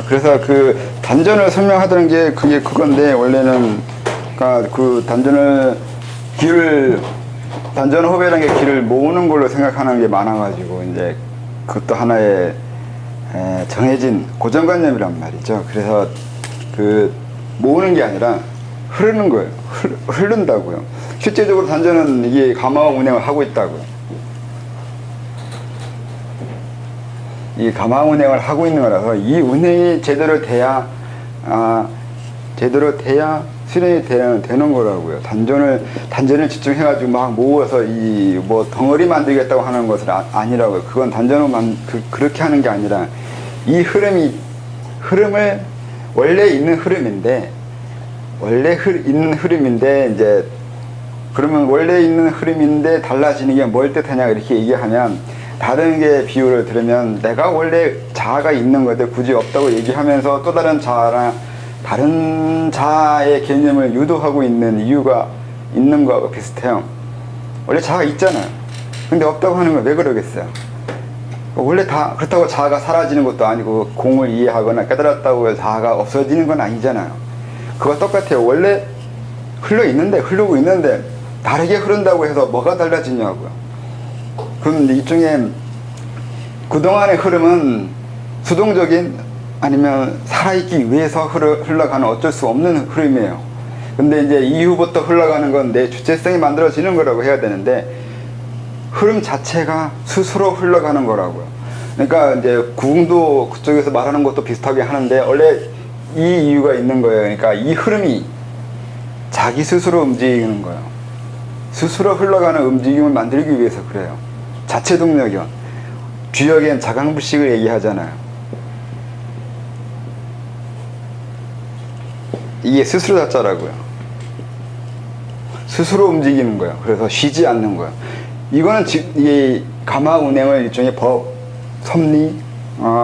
그래서 그 단전을 설명하던 게 그건데, 원래는, 그러니까 그 단전 호배라는 게 길을 모으는 걸로 생각하는 게 많아가지고, 이제 그것도 하나의 정해진 고정관념이란 말이죠. 그래서 그 모으는 게 아니라 흐르는 거예요. 흐른다고요. 실제적으로 단전은 이게 가마 운행을 하고 있다고요. 이 가마 운행을 하고 있는 거라서 이 운행이 제대로 돼야 실행이 되는 거라고요. 단전을 집중해가지고 막 모아서 이 뭐 덩어리 만들겠다고 하는 것은 아니라고요. 그건 단전을 그렇게 하는 게 아니라 이 흐름을 원래 있는 흐름인데 이제 그러면 원래 있는 흐름인데 달라지는 게 뭘 뜻하냐 이렇게 얘기하면, 다른 게 비유를 들으면 내가 원래 자아가 있는 건데 굳이 없다고 얘기하면서 또 다른 자아의 개념을 유도하고 있는 이유가 있는 거하고 비슷해요. 원래 자아가 있잖아요. 근데 없다고 하는 건 왜 그러겠어요? 원래 다 그렇다고 자아가 사라지는 것도 아니고, 공을 이해하거나 깨달았다고 해서 자아가 없어지는 건 아니잖아요. 그거 똑같아요. 원래 흐르고 있는데 다르게 흐른다고 해서 뭐가 달라지냐고요. 그럼 일종의 그동안의 흐름은 수동적인, 아니면 살아있기 위해서 흘러가는 어쩔 수 없는 흐름이에요. 근데 이제 이후부터 흘러가는 건 내 주체성이 만들어지는 거라고 해야 되는데, 흐름 자체가 스스로 흘러가는 거라고요. 그러니까 이제 구궁도 그쪽에서 말하는 것도 비슷하게 하는데, 원래 이 이유가 있는 거예요. 그러니까 이 흐름이 자기 스스로 움직이는 거예요. 스스로 흘러가는 움직임을 만들기 위해서 그래요. 자체 동력이요. 주역엔 자강불식을 얘기하잖아요. 이게 스스로 자자라고요. 스스로 움직이는 거예요. 그래서 쉬지 않는 거예요. 이거는 이 가마 운행을 일종의 법, 섭리,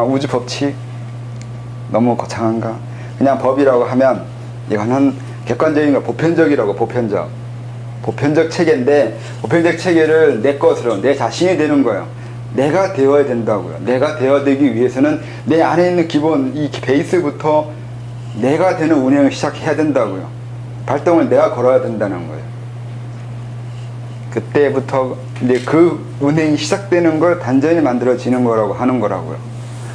우주 법칙, 너무 거창한가? 그냥 법이라고 하면 이거는 객관적인 거, 보편적이라고. 보편적 체계인데, 보편적 체계를 내 것으로, 내 자신이 되는 거예요. 내가 되어야 된다고요. 내가 되어되기 위해서는 내 안에 있는 기본, 이 베이스부터 내가 되는 운행을 시작해야 된다고요. 발동을 내가 걸어야 된다는 거예요. 그때부터 이제 그 운행이 시작되는 걸 단전이 만들어지는 거라고 하는 거라고요.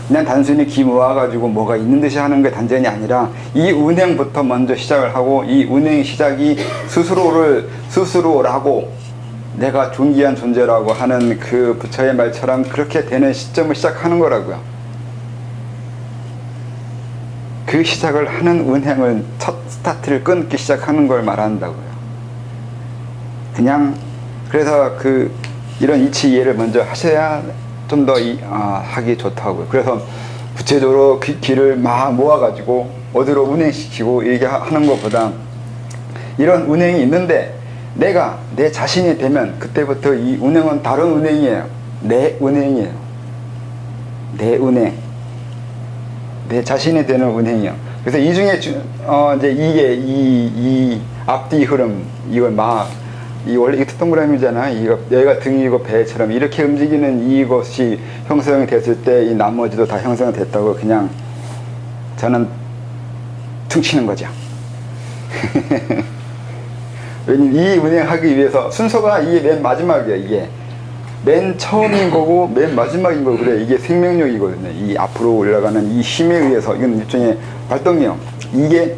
그냥 단순히 기 모아가지고 뭐가 있는 듯이 하는 게 단전이 아니라, 이 운행부터 먼저 시작을 하고, 이 운행 시작이 스스로라고, 내가 존귀한 존재라고 하는 그 부처의 말처럼 그렇게 되는 시점을 시작하는 거라고요. 그 시작을 하는 운행을, 첫 스타트를 끊기 시작하는 걸 말한다고요. 그래서 이런 이치 이해를 먼저 하셔야 좀 더 하기 좋다고요. 그래서 구체적으로 길을 막 모아가지고 어디로 운행시키고 이렇게 하는 것보다, 이런 운행이 있는데 내가 내 자신이 되면 그때부터 이 운행은 다른 운행이에요. 내 운행이에요. 내 운행. 내 자신이 되는 운행이요. 그래서 이 중에 이제 이게 이 앞뒤 흐름, 이걸 원래 이게 동그라미잖아. 이거 여기가 등이고 배처럼 이렇게 움직이는 이것이 형성이 됐을 때 이 나머지도 다 형성이 됐다고 그냥 저는 퉁치는 거죠. 왜냐면 이 운행하기 위해서 순서가 이게 맨 마지막이야. 이게 맨 처음인 거고 맨 마지막인 거고, 그래. 이게 생명력이거든요. 이 앞으로 올라가는 이 힘에 의해서, 이건 일종의 발동력. 이게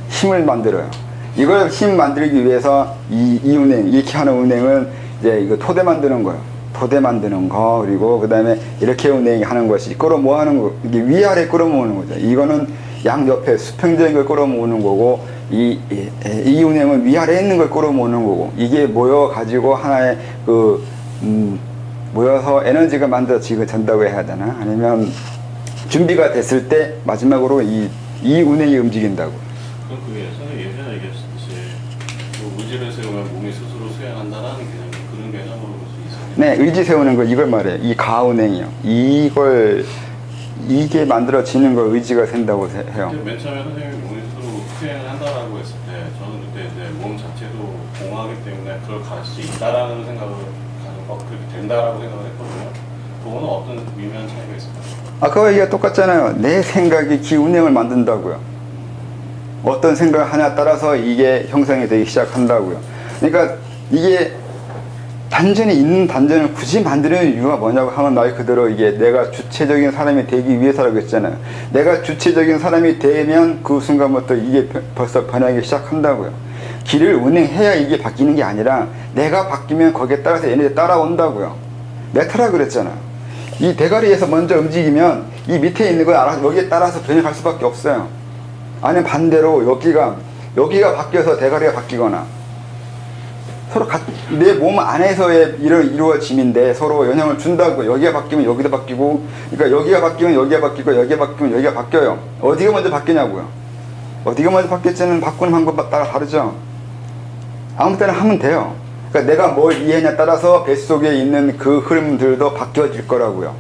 힘을 만들어요. 이걸 힘 만들기 위해서 이 운행, 이렇게 하는 운행은 이제 이거 토대 만드는 거예요. 토대 만드는 거, 그리고 그 다음에 이렇게 운행하는 것이 끌어모아는 거, 이게 위아래 끌어모으는 거죠. 이거는 양옆에 수평적인 걸 끌어모으는 거고, 이 운행은 위아래에 있는 걸 끌어모으는 거고, 이게 모여가지고 하나의 모여서 에너지가 만들어지고 된다고 해야 되나? 아니면 준비가 됐을 때 마지막으로 이 운행이 움직인다고. 그럼 그게 선생님 예전에 얘기했듯이 의지를 세우면 몸이 스스로 수행한다라는 개념, 그런 개념으로 볼 수 있어요. 네, 의지 세우는 거 이걸 말해요. 이 가운행이요. 이게 만들어지는 걸 의지가 센다고 해요. 맨 처음에 선생님이 몸이 스스로 수행을 한다라고 했을 때, 저는 그때 이제 몸 자체도 공허하기 때문에 그걸 갈 수 있다라는 생각을 가지고 그렇게 된다라고 생각을 했거든요. 그거는 어떤 어떤 미묘한 차이가 있을까요? 아까 얘기가 똑같잖아요. 내 생각이 기운행을 만든다고요. 어떤 생각을 하냐에 따라서 이게 형성이 되기 시작한다고요. 그러니까 이게 단전이 있는 단전을 굳이 만드는 이유가 뭐냐고 하면 말 그대로 이게 내가 주체적인 사람이 되기 위해서라고 했잖아요. 내가 주체적인 사람이 되면 그 순간부터 이게 벌써 변하기 시작한다고요. 길을 운행해야 이게 바뀌는 게 아니라 내가 바뀌면 거기에 따라서 얘네들이 따라온다고요. 메타라 그랬잖아요. 이 대가리에서 먼저 움직이면 이 밑에 있는 걸 알아서 여기에 따라서 변해갈 수밖에 없어요. 아니면 반대로 여기가 바뀌어서 대가리가 바뀌거나 서로 내 몸 안에서의 이루어짐인데 서로 영향을 준다고. 여기가 바뀌면 여기도 바뀌고, 그러니까 여기가 바뀌면 여기가 바뀌고, 여기가 바뀌면 여기가 바뀌어요. 어디가 먼저 바뀌냐고요. 어디가 먼저 바뀔지는 바꾸는 방법 따라 다르죠. 아무 때나 하면 돼요. 그러니까 내가 뭘 이해하냐에 따라서 뱃속에 있는 그 흐름들도 바뀌어질 거라고요.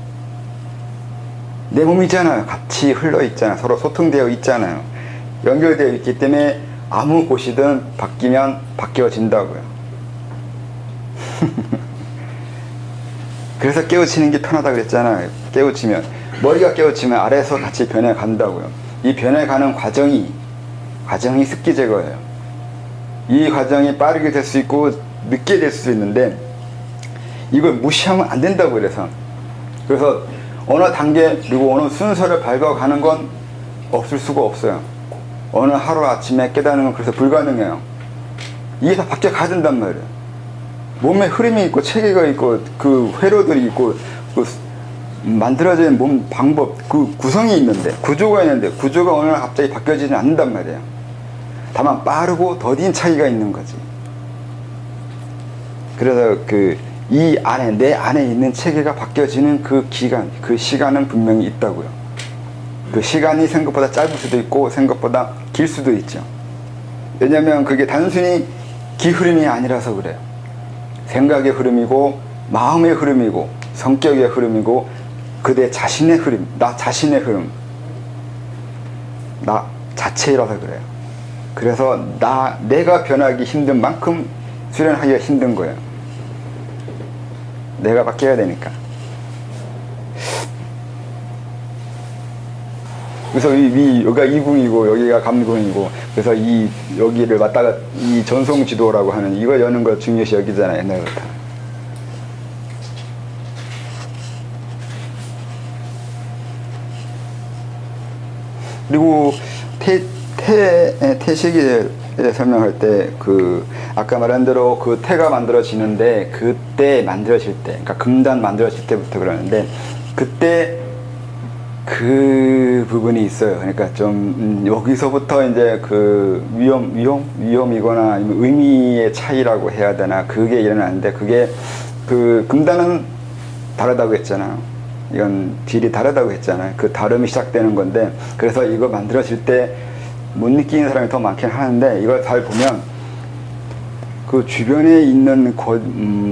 내 몸이잖아요. 같이 흘러 있잖아요. 서로 소통되어 있잖아요. 연결되어 있기 때문에 아무 곳이든 바뀌면 바뀌어진다고요. 그래서 깨우치는 게 편하다 그랬잖아요. 깨우치면 머리가 깨우치면 아래에서 같이 변해간다고요. 이 변해가는 과정이 습기 제거예요. 이 과정이 빠르게 될 수 있고 늦게 될 수도 있는데 이걸 무시하면 안 된다고. 그래서 어느 단계 그리고 어느 순서를 밟아가는 건 없을 수가 없어요. 어느 하루 아침에 깨닫는 건 그래서 불가능해요. 이게 다 바뀌어 가야 된단 말이에요. 몸에 흐름이 있고 체계가 있고 그 회로들이 있고 그 만들어진 몸 방법 그 구성이 있는데 구조가 있는데 구조가 어느 날 갑자기 바뀌어지지 않는단 말이에요. 다만 빠르고 더딘 차이가 있는 거지. 그래서 이 안에 내 안에 있는 체계가 바뀌어지는 그 기간 그 시간은 분명히 있다고요. 그 시간이 생각보다 짧을 수도 있고 생각보다 길 수도 있죠. 왜냐면 그게 단순히 기흐름이 아니라서 그래요. 생각의 흐름이고 마음의 흐름이고 성격의 흐름이고 그대 자신의 흐름, 나 자신의 흐름, 나 자체라서 그래요. 그래서 내가 변하기 힘든 만큼 수련하기가 힘든 거예요. 내가 바뀌어야 되니까. 그래서 여기가 이궁이고 여기가 감궁이고 그래서 여기를 왔다가 이 전송 지도라고 하는 이거 여는 걸 중요시 여기잖아요. 옛날부터. 그리고 태식에 설명할 때 아까 말한 대로 그 태가 만들어지는데 그때 만들어질 때 그러니까 금단 만들어질 때부터 그러는데 그때 그 부분이 있어요. 그러니까 좀 여기서부터 이제 그 위험이거나 아니면 의미의 차이라고 해야 되나 그게 일어나는데 그게 그 금단은 다르다고 했잖아요. 이건 딜이 다르다고 했잖아요. 그 다름이 시작되는 건데 그래서 이거 만들어질 때 못 느끼는 사람이 더 많긴 하는데 이걸 잘 보면 그 주변에 있는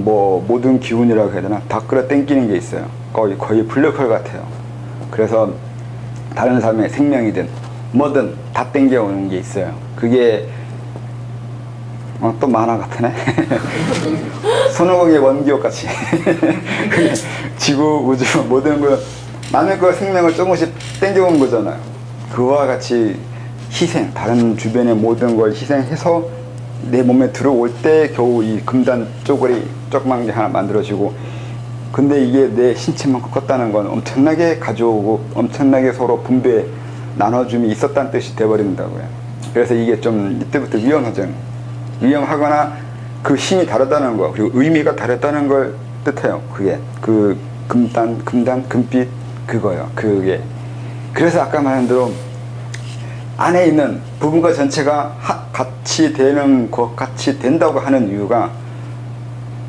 모든 기운이라고 해야 되나 다 끌어 당기는 게 있어요. 거의 블랙홀 같아요. 그래서 다른 사람의 생명이든 뭐든 다 땡겨오는 게 있어요. 그게 또 만화 같으네. 손오공의 원기옥 같이 지구 우주 모든 걸 남의 그 생명을 조금씩 땡겨온 거잖아요. 그와 같이 희생, 다른 주변의 모든 걸 희생해서 내 몸에 들어올 때 겨우 이 금단 쪼그리 조그만 게 하나 만들어지고 근데 이게 내 신체만큼 컸다는 건 엄청나게 가져오고 엄청나게 서로 분배 나눠줌이 있었다는 뜻이 돼버린다고요. 그래서 이게 좀 이때부터 위험하죠. 위험하거나 그 힘이 다르다는 거 그리고 의미가 다르다는 걸 뜻해요. 그게 그 금단 금빛 그거요. 그게 그래서 아까 말한 대로 안에 있는 부분과 전체가 같이 되는 것 같이 된다고 하는 이유가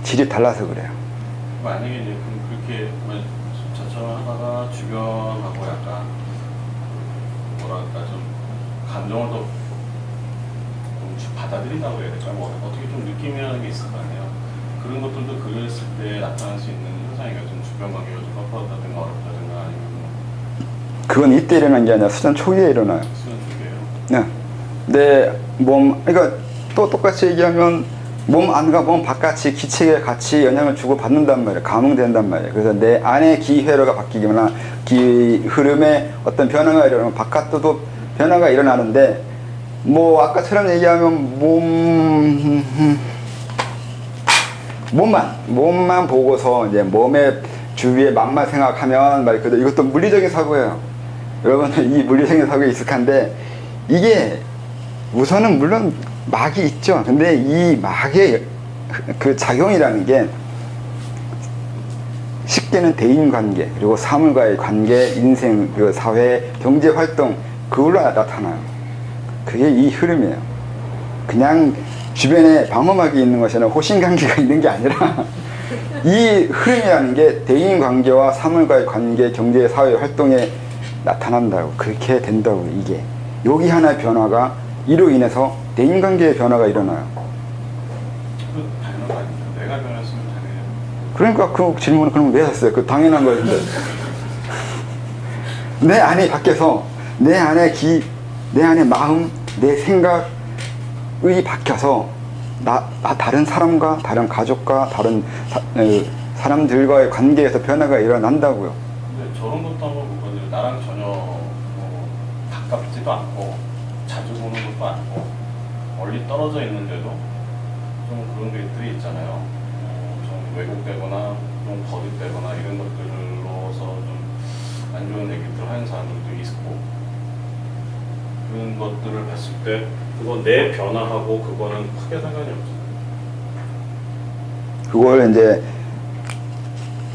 질이 달라서 그래요. 만약에 이제 그렇게 저처럼 하다가 주변하고 약간 뭐랄까 좀 감정을 더 받아들인다고 해야 될까? 어떻게 좀 느낌이라는 게 있을 거 아니에요. 그런 것들도 그랬을 때 나타날 수 있는 현상이가 좀 주변 관계가 좀 뻣뻣하든가 어렵다든가 아니면 그건 이때 일어난 게 아니라 수전 초기에 일어나요. 수전 초기에요? 네. 내 몸, 그러니까 또 똑같이 얘기하면 몸 안과 몸 바깥이 기체에 같이 영향을 주고 받는단 말이에요. 감응된단 말이에요. 그래서 내 안의 기 회로가 바뀌거나 기 흐름에 어떤 변화가 일어나면 바깥도 변화가 일어나는데, 뭐 아까처럼 얘기하면 몸만 보고서 이제 몸의 주위의 맛만 생각하면 말 그대로 이것도 물리적인 사고예요. 여러분은 이 물리적인 사고에 익숙한데, 이게 우선은 물론 막이 있죠. 근데 이 막의 그 작용이라는 게 쉽게는 대인관계, 그리고 사물과의 관계, 인생, 그 사회, 경제 활동, 그걸로 나타나요. 그게 이 흐름이에요. 그냥 주변에 방어막이 있는 것이 아니라 호신관계가 있는 게 아니라 이 흐름이라는 게 대인관계와 사물과의 관계, 경제, 사회 활동에 나타난다고. 그렇게 된다고. 이게 여기 하나의 변화가 이로 인해서 대인관계의 변화가 일어나요. 그 당연한 거 아닙니까? 내가 변했으면 당연해요. 그러니까 그 질문을 그럼 왜 했어요? 그 당연한 거였는데. 내 안에 밖에서 내 안에 내 안에 마음, 내 생각이 바뀌어서 나 다른 사람과 다른 가족과 다른 사람들과의 관계에서 변화가 일어난다고요. 근데 저런 것도 한번 보거든요. 나랑 전혀 뭐 가깝지도 않고 자주 보는 것도 아니고 멀리 떨어져 있는데도 좀 그런 것들이 있잖아요. 좀 왜곡되거나 좀 거짓되거나 이런 것들로서 좀 안 좋은 얘기들 하는 사람들도 있고, 그런 것들을 봤을 때 그건 내 변화하고 그거는 크게 상관이 없잖아요. 그걸 이제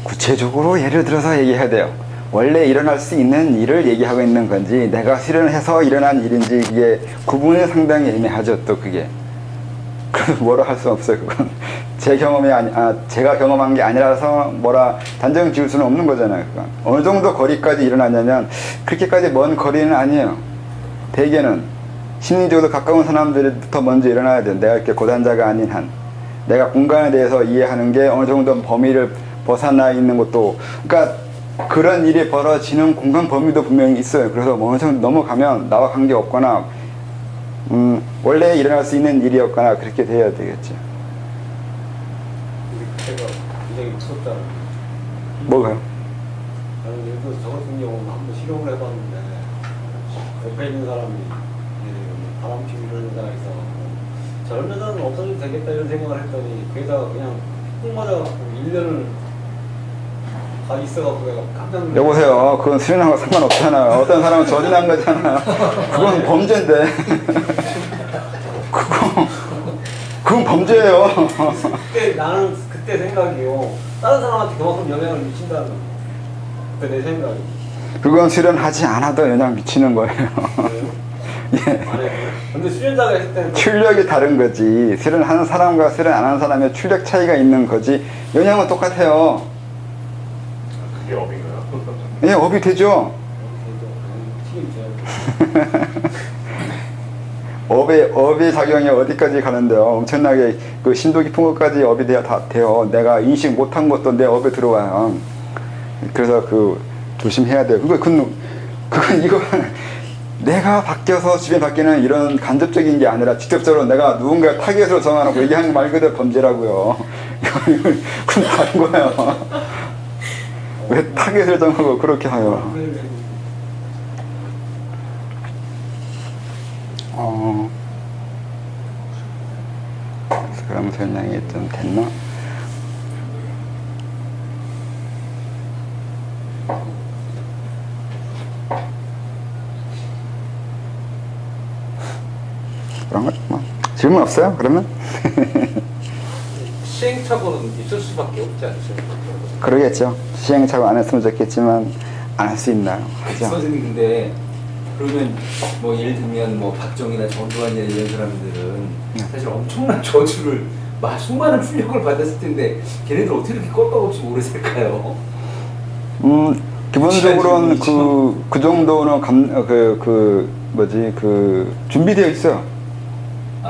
구체적으로 예를 들어서 얘기해야 돼요. 원래 일어날 수 있는 일을 얘기하고 있는 건지 내가 실현해서 일어난 일인지 이게 구분이 상당히 애매하죠. 또 그게 그래서 뭐라 할 수 없어요. 그건 제 경험이 제가 경험한 게 아니라서 뭐라 단정 지을 수는 없는 거잖아요. 그건 어느 정도 거리까지 일어나냐면 그렇게까지 먼 거리는 아니에요. 대개는 심리적으로 가까운 사람들부터 먼저 일어나야 돼요. 내가 이렇게 고단자가 아닌 한, 내가 공간에 대해서 이해하는 게 어느 정도 범위를 벗어나 있는 것도, 그러니까 그런 일이 벌어지는 공간 범위도 분명히 있어요. 그래서 어느 정도 넘어가면 나와 관계없거나 원래 일어날 수 있는 일이었거나 그렇게 돼야 되겠죠. 제가 굉장히 무섭다는. 뭐가요? 나는 예를 들어서 저 같은 경우는 한번 실험을 해봤는데, 옆에 있는 사람이 바람피고 이런 여자가 있어갖고 저런 여자는 없어져도 되겠다 이런 생각을 했더니 그 여자가 그냥 꼭 맞아갖고 1년을 다 있어갖고 내가 깜짝 놀랐어요. 여보세요. 그건 수련한 거 상관없잖아요. 어떤 사람은 저질한 거잖아요. 그건 범죄인데. 그건 범죄예요. 그때 나는 그때 생각이요. 다른 사람한테 그만큼 영향을 미친다는 그때 내 생각이. 그건 수련하지 않아도 영향 미치는 거예요. 예. 근데 수련자가 했을 때는 출력이 다른 거지. 수련하는 사람과 수련 안 하는 사람의 출력 차이가 있는 거지. 영향은 똑같아요. 그게 업인가요? 예, 업이 되죠. 업의 작용이 어디까지 가는데요. 엄청나게 그 심도 깊은 것까지 업이 돼야 다 돼요. 내가 인식 못한 것도 내 업에 들어와요. 그래서 조심해야 돼요. 그건 이거 내가 바뀌어서 주변 바뀌는 이런 간접적인 게 아니라 직접적으로 내가 누군가의 타겟으로 정하고 얘기하는 말 그대로 범죄라고요. 이건 다른 거예요. 왜 타겟을 정하고 그렇게 해요? 그럼 설명이 좀 됐나? 그런 거 뭐. 질문 없어요? 그러면? 시행착오는 있을 수밖에 없지 않습니까? 그러겠죠. 시행착오 안 했으면 좋겠지만 안 할 수 있나요? 하죠. 선생님 근데 그러면 뭐 예를 들면 뭐 박정희나 전두환이나 이런 사람들은 사실 엄청난 저주를 수많은 훈력을 받았을 텐데 걔네들 어떻게 이렇게 꺾어없이 오래 살까요? 기본적으로는 그 정도는 준비되어 있어요.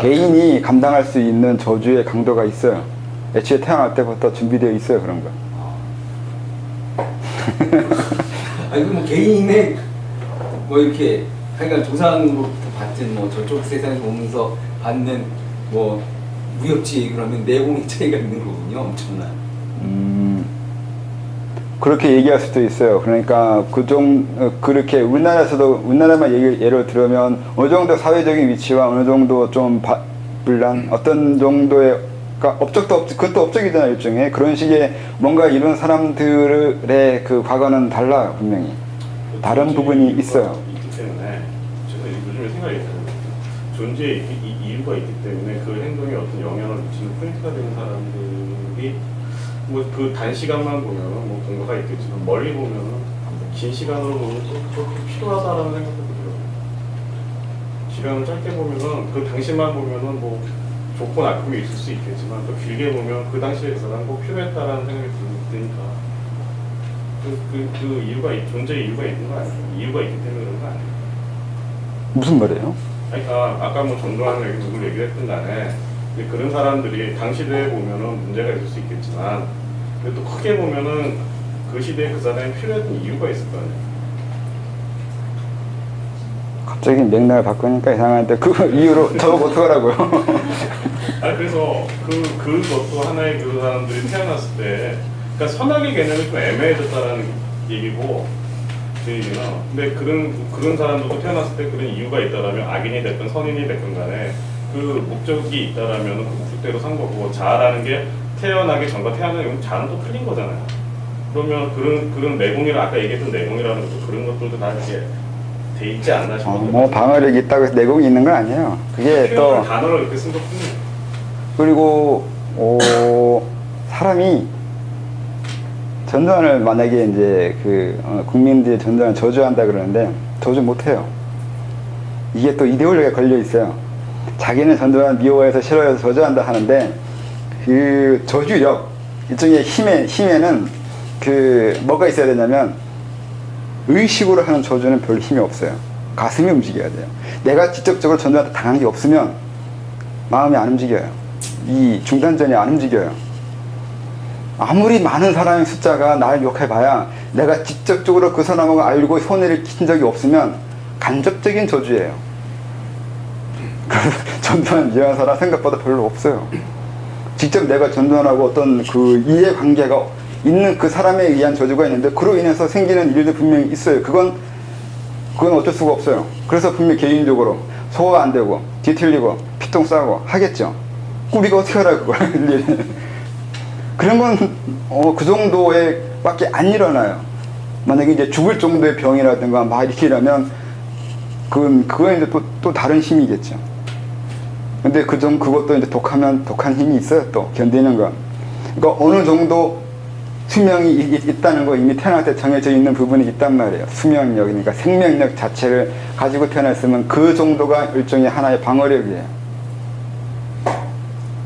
개인이 감당할 수 있는 저주의 강도가 있어요. 애초에 태어날 때부터 준비되어 있어요, 그런 거. 아니 뭐 개인의 뭐 이렇게 하여간 조상으로부터 받은 뭐 저쪽 세상에 오면서 받는 뭐 무협지 그러면 내공의 차이가 있는 거군요. 엄청난. 그렇게 얘기할 수도 있어요. 그러니까 그렇게 우리나라만 예를 들으면 어느 정도 사회적인 위치와 어느 정도 좀 분란, 어떤 정도의, 그러니까 그것도 업적이잖아요, 일종의. 그런 식의 뭔가 이런 사람들의 그 과거는 달라요, 분명히. 다른 부분이 있어요. 있기 때문에 제가 요즘에 생각이 들어요. 존재의 이유가 있기 때문에 그 행동에 어떤 영향을 미치는 포인트가 되는 사람들이 뭐 그 단시간만 보면은 뭐 뭔가가 있겠지만 멀리 보면은 긴 시간으로 보면 또 필요하다라는 생각도 들어요. 시간을 짧게 보면은 그 당시만 보면은 뭐 좋고 나쁨이 있을 수 있겠지만 또 길게 보면 그 당시에 그 사람 꼭 필요했다라는 생각이 드니까 그 이유가 존재의 이유가 있는 거 아니에요? 이유가 있기 때문에 그런 거 아니에요? 무슨 말이에요? 그러니까 아까 뭐 전두환 누굴 얘기했든 간에 그런 사람들이 당 시대에 보면은 문제가 있을 수 있겠지만 그래도 크게 보면은 그 시대에 그 사람이 필요했던 이유가 있을 거 아니에요. 갑자기 맥락을 바꾸니까 이상한데 그 이유로 저거 어떡하라고요? 그래서 그것도 하나의 그 사람들이 태어났을 때 그러니까 선악의 개념이 좀 애매해졌다라는 얘기고 제 얘기는 근데 그런 사람들도 태어났을 때 그런 이유가 있다라면 악인이 됐든 선인이 됐든 간에 그 목적이 있다라면 그 목적대로 산 거고 자아라는 게 태어나기 전과 태어나기 자아는 또 틀린 거잖아요. 그러면 그런 내공이라 아까 얘기했던 내공이라는 것도 그런 것들도 다 이렇게 돼 있지 않나 싶어요. 뭐 방어력이 있다고 해서 내공이 있는 건 아니에요. 그게 또 단어를 이렇게 쓴 것뿐이에요. 그리고 사람이 전두환을 만약에 이제 국민들이 전두환을 저주한다 그러는데 저주 못해요. 이게 또 이데올로기가 걸려 있어요. 자기는 전두환 미워해서 싫어해서 저주한다 하는데 그 저주력 일종의 힘에는 뭐가 있어야 되냐면 의식으로 하는 저주는 별 힘이 없어요. 가슴이 움직여야 돼요. 내가 직접적으로 전두환한테 당한 게 없으면 마음이 안 움직여요. 이 중단전이 안 움직여요. 아무리 많은 사람의 숫자가 나를 욕해봐야 내가 직접적으로 그 사람하고 알고 손해를 킨 적이 없으면 간접적인 저주예요. 그래서 전두환 미워서라 생각보다 별로 없어요. 직접 내가 전두환하고 어떤 그 이해관계가 있는 그 사람에 의한 저주가 있는데 그로 인해서 생기는 일도 분명히 있어요. 그건 어쩔 수가 없어요. 그래서 분명히 개인적으로 소화 안 되고 뒤틀리고 피똥 싸고 하겠죠. 우리가 어떻게 알아요 그걸. 그런 건 그 정도의 밖에 안 일어나요. 만약에 이제 죽을 정도의 병이라든가 막 이렇게 이러면 그건 이제 또 다른 힘이겠죠. 근데 그것도 이제 독한 힘이 있어요. 또 견디는 건. 그러니까 어느 정도 수명이 있다는 거 이미 태어날 때 정해져 있는 부분이 있단 말이에요. 수명력, 그러니까 생명력 자체를 가지고 태어났으면 그 정도가 일종의 하나의 방어력이에요.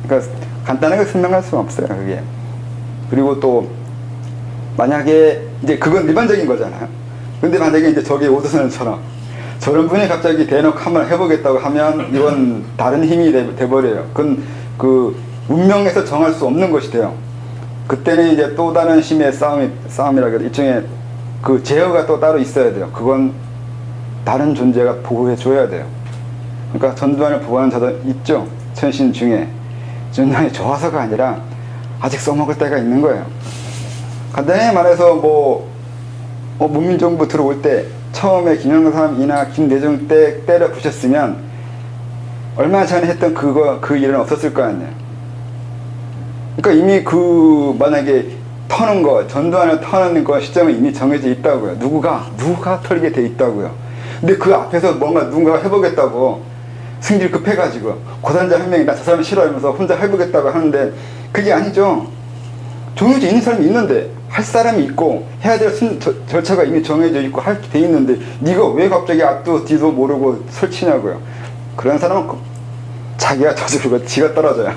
그러니까 간단하게 설명할 수는 없어요, 그게. 그리고 또 만약에 이제 그건 일반적인 거잖아요. 근데 만약에 이제 저기 오드선처럼 저런 분이 갑자기 대놓고 한번 해보겠다고 하면 이건 다른 힘이 돼버려요. 그건 그 운명에서 정할 수 없는 것이 돼요. 그때는 이제 또 다른 힘의 싸움이라 해도 일종의 그 제어가 또 따로 있어야 돼요. 그건 다른 존재가 보호해 줘야 돼요. 그러니까 전두환을 보호하는 자도 있죠. 천신 중에. 전두환이 좋아서가 아니라 아직 써먹을 때가 있는 거예요. 간단히 말해서 문민정부 들어올 때 처음에 김영삼이나 김대중 때 때려 부셨으면 얼마 전에 했던 그 일은 없었을 거 아니에요. 그러니까 이미 만약에 전두환을 터는 거 시점은 이미 정해져 있다고요. 누가 털게 돼 있다고요. 근데 그 앞에서 뭔가 누군가가 해보겠다고 승질 급해가지고 고단자 한 명이 나 저 사람 싫어하면서 혼자 해보겠다고 하는데 그게 아니죠. 정해져 있는 사람이 있는데 할 사람이 있고 해야 될 절차가 이미 정해져 있고 할 돼 있는데 네가 왜 갑자기 앞도 뒤도 모르고 설치냐고요. 그런 사람은 자기가 저주고 지가 떨어져요.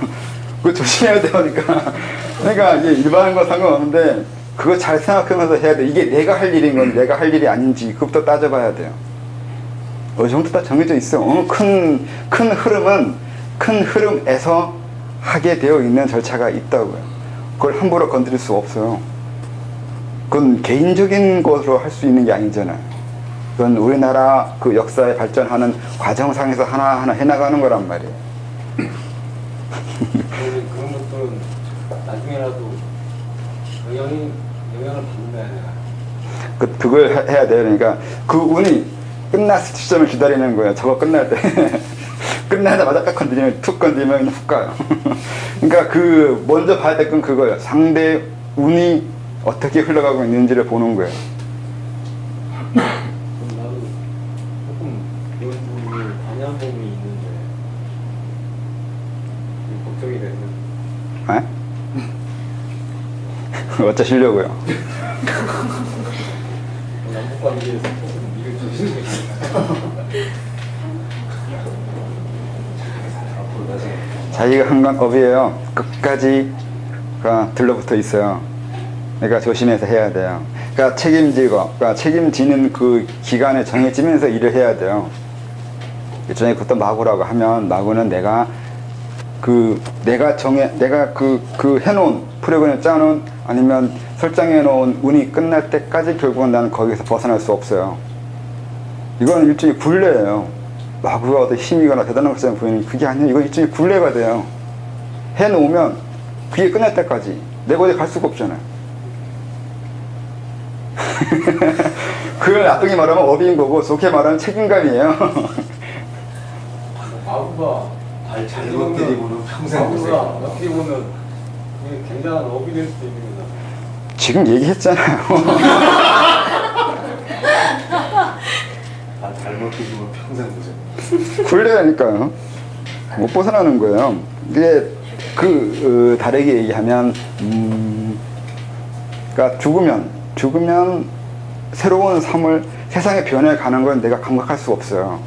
그거 조심해야 되니까. 그러니까 이게 일반한 건 상관없는데 그거 잘 생각하면서 해야 돼. 이게 내가 할 일인 건 내가 할 일이 아닌지 그것부터 따져봐야 돼요. 어느 정도 다 정해져 있어. 큰 흐름에서 하게 되어 있는 절차가 있다고요. 그걸 함부로 건드릴 수 없어요. 그건 개인적인 것으로 할 수 있는 게 아니잖아요. 그건 우리나라 그 역사에 발전하는 과정상에서 하나하나 해나가는 거란 말이에요. 그런 것들은 나중에라도 영향을 받는다. 그걸 해야 돼요. 그러니까 그 운이 끝났을 시점을 기다리는 거예요. 저거 끝날 때. 끝나자마자 딱 건드리면 툭 건드리면 그냥 훅 가요. 그러니까 그 먼저 봐야 될 건 그거예요. 상대 운이 어떻게 흘러가고 있는지를 보는 거예요. 그럼 나도 조금 이런 부분이 방향범위 있는데 걱정이 되는. 에? 어쩌시려고요? 남북 관계에서 조금 일을 좀 힘들게. 자기가 한강업이에요. 끝까지가 들러붙어 있어요. 그러니까 조심해서 해야 돼요. 그러니까 그러니까 책임지는 그 기간에 정해지면서 일을 해야 돼요. 일종의 그것도 마구라고 하면 마구는 내가 해놓은 프로그램 짜놓은 아니면 설정해놓은 운이 끝날 때까지 결국은 나는 거기서 벗어날 수 없어요. 이건 일종의 굴레예요. 마구가 어떤 힘이거나 대단한 것처럼 보이는 그게 아니에요. 이건 일종의 굴레가 돼요. 해놓으면 그게 끝날 때까지 내가 어디 갈 수가 없잖아요. 그걸 나쁘게 말하면 업인 거고 좋게 말하면 책임감이에요. 마구가 발 잘못 들이고는 평생 마구가 고생. 어떻게 보면 이게 굉장한 업이 될 수도 있는 거다. 지금 얘기했잖아요. 발 잘못 들이고는 평생 고생. 굴레라니까요. 못 벗어나는 거예요. 이게 다르게 얘기하면 그러니까 죽으면 새로운 삶을 세상의 변해 가는 건 내가 감각할 수 없어요.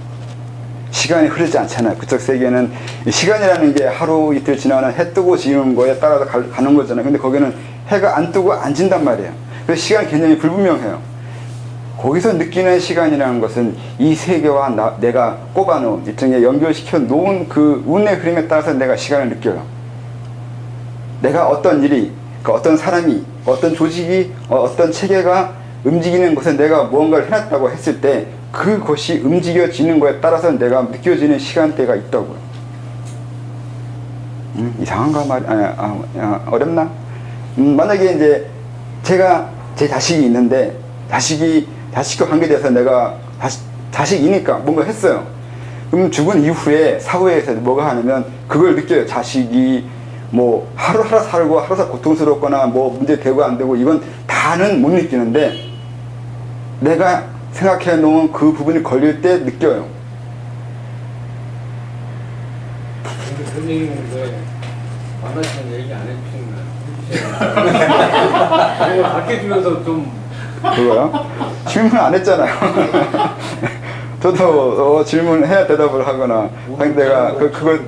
시간이 흐르지 않잖아요. 그쪽 세계는 시간이라는 게 하루 이틀 지나면 해 뜨고 지는 거에 따라서 가는 거잖아요. 근데 거기는 해가 안 뜨고 안 진단 말이에요. 그래서 시간 개념이 불분명해요. 거기서 느끼는 시간이라는 것은 이 세계와 내가 꼽아놓은 일종의 연결시켜 놓은 그 운의 흐름에 따라서 내가 시간을 느껴요. 내가 어떤 일이, 어떤 사람이, 어떤 조직이, 어떤 체계가 움직이는 것에 내가 무언가를 해놨다고 했을 때 그것이 움직여지는 거에 따라서 내가 느껴지는 시간대가 있다고요. 이상한가 어렵나? 만약에 이제 제가 제 자식이 있는데 자식과 관계돼서 내가 자식이니까 뭔가 했어요. 그럼 죽은 이후에 사후에서 뭐가 하냐면 그걸 느껴요. 자식이 뭐 하루하루 살고 하루하루 고통스럽거나 뭐 문제 되고 안 되고 이건 다는 못 느끼는데 내가 생각해 놓은 그 부분이 걸릴 때 느껴요. 근데 선생님은 왜 만나시면 얘기 안 해주시는 거야? 이거 가르쳐주면서 좀 그거요? 질문 안 했잖아요. 저도 질문해야 대답을 하거나 내가 그걸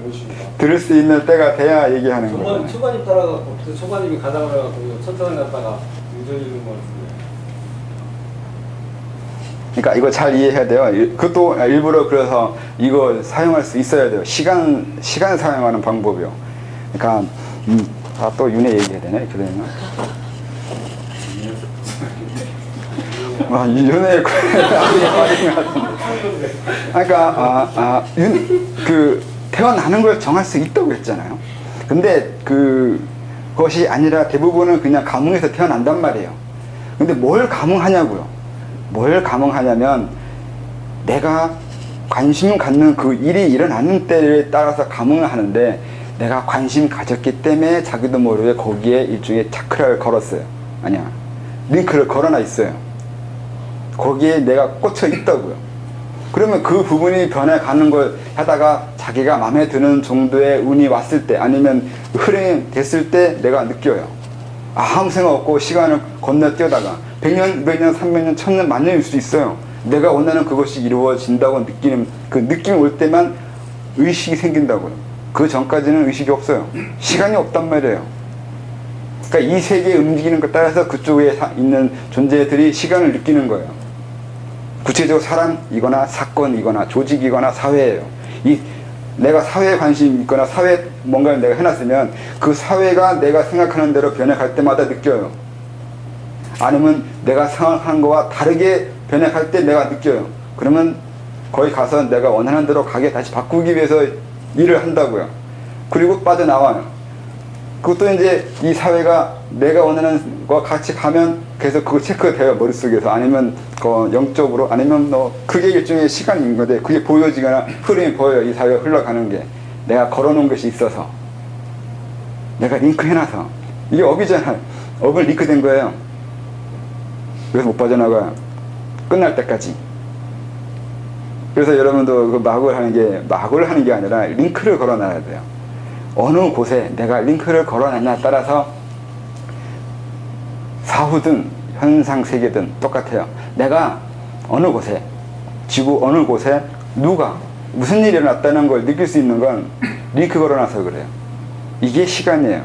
들을 수 있는 때가 돼야 얘기하는 거예요. 초반님 따라가고 초반님이 가자 그래갖고 천천히 갔다가 늦어지는 거 같은데. 그러니까 이거 잘 이해해야 돼요. 그것도 일부러 그래서 이거 사용할 수 있어야 돼요. 시간 사용하는 방법이요. 그러니까 또 윤회 얘기해야 되네. 이렇게 되면. 윤회 그러니까 태어나는 걸 정할 수 있다고 했잖아요. 근데 그것이 아니라 대부분은 그냥 감흥에서 태어난단 말이에요. 근데 뭘 감흥하냐고요. 뭘 감흥하냐면 내가 관심 갖는 그 일이 일어나는 때에 따라서 감흥을 하는데 내가 관심 가졌기 때문에 자기도 모르게 거기에 일종의 차크라를 걸었어요. 아니야. 링크를 걸어놔 있어요. 거기에 내가 꽂혀 있다고요. 그러면 그 부분이 변해가는 걸 하다가 자기가 마음에 드는 정도의 운이 왔을 때 아니면 흐름이 됐을 때 내가 느껴요. 아무 생각 없고 시간을 건너뛰어다가 100년, 200년, 300년, 1000년, 만년일 수도 있어요. 내가 원하는 그것이 이루어진다고 느끼는 그 느낌이 올 때만 의식이 생긴다고요. 그 전까지는 의식이 없어요. 시간이 없단 말이에요. 그러니까 이 세계에 움직이는 것 따라서 그쪽에 있는 존재들이 시간을 느끼는 거예요. 구체적으로 사람이거나 사건이거나 조직이거나 사회예요. 내가 사회에 관심이 있거나 사회에 뭔가를 내가 해놨으면 그 사회가 내가 생각하는 대로 변해갈 때마다 느껴요. 아니면 내가 생각하는 거와 다르게 변해갈 때 내가 느껴요. 그러면 거기 가서 내가 원하는 대로 가게 다시 바꾸기 위해서 일을 한다고요. 그리고 빠져나와요. 그것도 이제 이 사회가 내가 원하는 거와 같이 가면 계속 그거 체크가 돼요. 머릿속에서. 아니면 영적으로, 아니면 그게 일종의 시간인 건데, 그게 보여지거나 흐름이 보여요. 이 사회가 흘러가는 게. 내가 걸어놓은 것이 있어서. 내가 링크 해놔서. 이게 업이잖아요. 업을 링크된 거예요. 그래서 못 빠져나가요. 끝날 때까지. 그래서 여러분도 그 마구를 하는 게 아니라 링크를 걸어놔야 돼요. 어느 곳에 내가 링크를 걸어놨냐에 따라서 사후든 현상 세계든 똑같아요. 내가 어느 곳에, 지구 어느 곳에 누가 무슨 일이 일어났다는 걸 느낄 수 있는 건 링크 걸어놔서 그래요. 이게 시간이에요.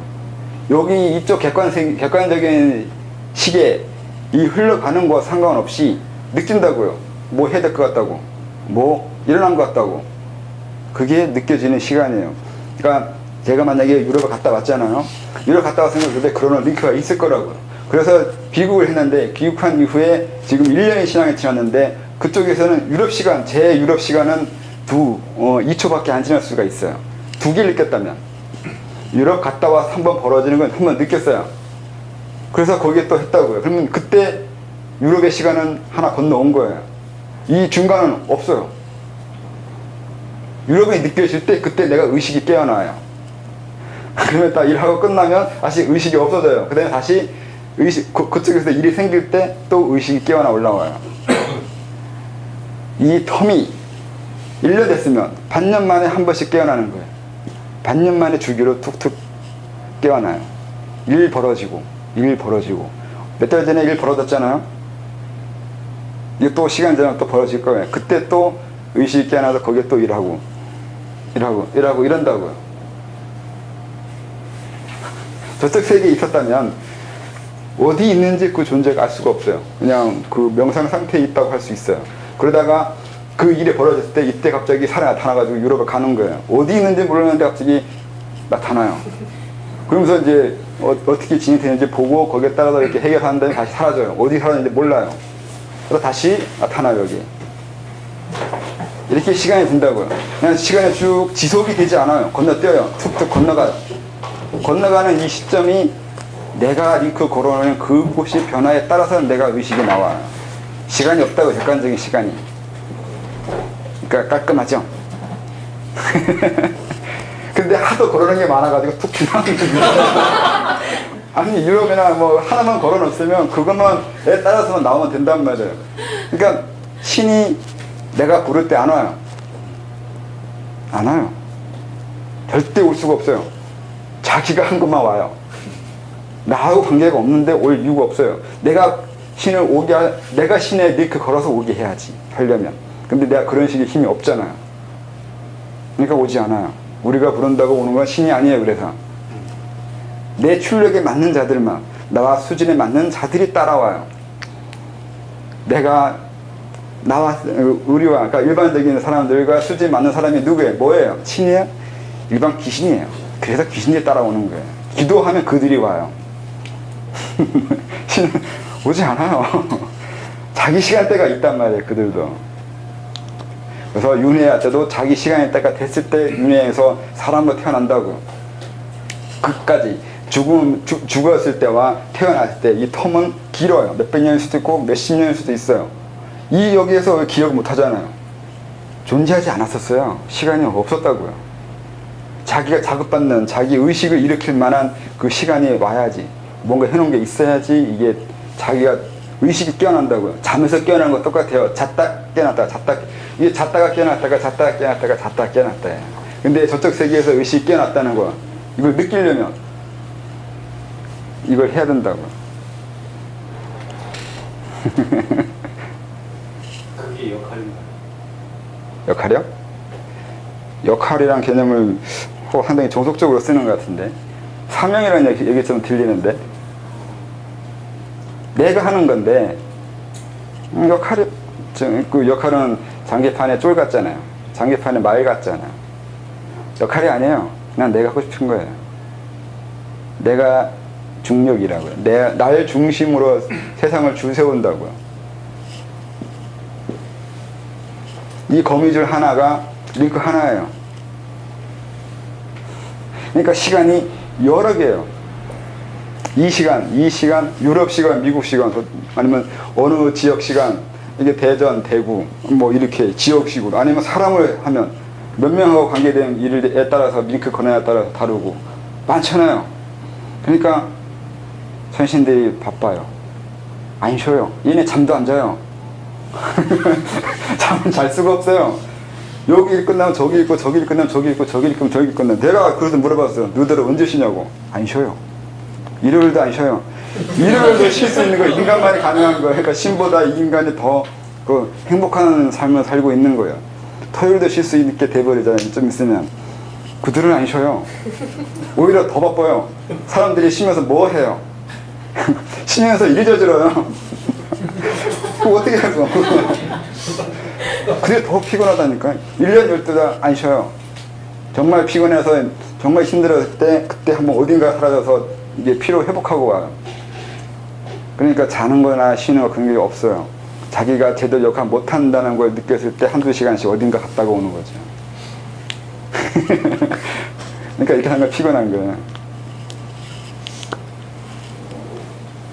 여기 이쪽 객관적인 시계 이 흘러가는 거와 상관없이 느낀다고요. 뭐 해야 될 것 같다고, 뭐 일어난 것 같다고. 그게 느껴지는 시간이에요. 그러니까 제가 만약에 유럽에 갔다 왔잖아요. 유럽 갔다 왔으면 그때 그런 링크가 있을 거라고요. 그래서 귀국을 했는데, 귀국한 이후에 지금 1년이 신앙에 지났는데, 그쪽에서는 유럽 시간, 제 유럽 시간은 2초밖에 안 지날 수가 있어요. 2개를 느꼈다면. 유럽 갔다 와서 한번 벌어지는 건 한번 느꼈어요. 그래서 거기에 또 했다고요. 그러면 그때 유럽의 시간은 하나 건너온 거예요. 이 중간은 없어요. 유럽이 느껴질 때 그때 내가 의식이 깨어나요. 그러면 딱 일하고 끝나면 다시 의식이 없어져요. 그 다음에 다시 그쪽에서 일이 생길 때 또 의식이 깨어나 올라와요. 이 텀이 1년 됐으면 반년 만에 한 번씩 깨어나는 거예요. 반년 만에 주기로 툭툭 깨어나요. 일 벌어지고 몇 달 전에 일 벌어졌잖아요. 이게 또 시간 지나면 또 벌어질 거예요. 그때 또 의식이 깨어나서 거기에 또 일하고 이런다고요. 저쪽 세계에 있었다면 어디 있는지 그 존재가 알 수가 없어요. 그냥 그 명상 상태에 있다고 할 수 있어요. 그러다가 그 일이 벌어졌을 때 이때 갑자기 살아 나타나가지고 유럽에 가는 거예요. 어디 있는지 모르는데 갑자기 나타나요. 그러면서 이제 어떻게 진행되는지 보고 거기에 따라서 이렇게 해결하는 다음에 다시 사라져요. 어디 사라졌는지 몰라요. 그래서 다시 나타나요, 여기. 이렇게 시간이 든다고요. 그냥 시간이 쭉 지속이 되지 않아요. 건너뛰어요. 툭툭 건너가요. 건너가는 이 시점이 내가 링크 걸어놓은 그곳이 변화에 따라서 내가 의식이 나와요. 시간이 없다고, 객관적인 시간이. 그러니까 깔끔하죠? 근데 하도 걸어놓은 게 많아가지고 툭 지나가는 거예요. 아니, 유럽이나 뭐 하나만 걸어놓으면 그것만에 따라서만 나오면 된단 말이에요. 그러니까 신이 내가 부를 때 안 와요. 안 와요. 절대 올 수가 없어요. 자기가 한 것만 와요. 나하고 관계가 없는데 올 이유가 없어요. 내가 신의 링크 걸어서 오게 해야지, 하려면. 근데 내가 그런 식의 힘이 없잖아요. 그러니까 오지 않아요. 우리가 부른다고 오는 건 신이 아니에요. 그래서 내 출력에 맞는 자들만, 나와 수준에 맞는 자들이 따라와요. 우리와, 그러니까 일반적인 사람들과 수준에 맞는 사람이 누구예요? 뭐예요? 신이에요? 일반 귀신이에요. 그래서 귀신이 따라오는 거예요. 기도하면 그들이 와요. 신은 오지 않아요. 자기 시간대가 있단 말이에요, 그들도. 그래서 윤회할 때도 자기 시간의 때가 됐을 때 윤회에서 사람으로 태어난다고요. 그까지 죽었을 때와 태어났을 때 이 텀은 길어요. 몇백 년일 수도 있고 몇십 년일 수도 있어요. 여기에서 왜 기억을 못 하잖아요. 존재하지 않았었어요. 시간이 없었다고요. 자기가 자극받는, 자기 의식을 일으킬 만한 그 시간이 와야지. 뭔가 해놓은 게 있어야지 이게 자기가 의식이 깨어난다고요. 잠에서 깨어나는 거 똑같아요. 잤다 깨어났다가 이게 잤다가 깨어났다가 잤다가 깨어났다가 잤다가 깨어났다. 근데 저쪽 세계에서 의식이 깨어났다는 거, 이걸 느끼려면 이걸 해야 된다고. 그게 역할인가요? 역할이요? 역할이란 개념을 상당히 종속적으로 쓰는 것 같은데, 사명이라는 얘기 좀 들리는데, 내가 하는 건데, 그 역할은 장기판에 쫄 같잖아요. 장기판에 말 같잖아요. 역할이 아니에요. 그냥 내가 하고 싶은 거예요. 내가 중력이라고요. 날 중심으로 세상을 줄세운다고요. 이 거미줄 하나가 링크 하나예요. 그러니까 시간이 여러 개예요. 이 시간, 유럽 시간, 미국 시간, 아니면 어느 지역 시간, 이게 대전, 대구, 뭐 이렇게 지역식으로, 아니면 사람을 하면 몇 명하고 관계된 일에 따라서 링크 권한에 따라서 다르고 많잖아요. 그러니까 선신들이 바빠요. 안 쉬어요. 얘네 잠도 안 자요. 잠은 잘 수가 없어요. 여기 일 끝나면 저기 있고, 저기 일 끝나면 저기 있고, 저기 일 끝나면 저기 끝나면. 내가 그래서 물어봤어요. 너희들 언제 쉬냐고. 안 쉬어요. 일요일도 안 쉬어요. 일요일도 쉴 수 있는 거 인간만이 가능한 거예요. 그러니까 신보다 이 인간이 더 그 행복한 삶을 살고 있는 거예요. 토요일도 쉴 수 있게 돼버리잖아요. 좀 있으면. 그들은 안 쉬어요. 오히려 더 바빠요. 사람들이 쉬면서 뭐 해요? 쉬면서 일이 저질러요. 그거 어떻게 해서? 그게 더 피곤하다니까. 1년 12달 안 쉬어요. 정말 피곤해서 정말 힘들었을 때 그때 한번 어딘가 사라져서 이게 피로 회복하고 와요. 그러니까 자는 거나 쉬는 거 그런 게 없어요. 자기가 제대로 역할 못한다는 걸 느꼈을 때 한두 시간씩 어딘가 갔다가 오는 거죠. 그러니까 이렇게 하는 거 피곤한 거예요.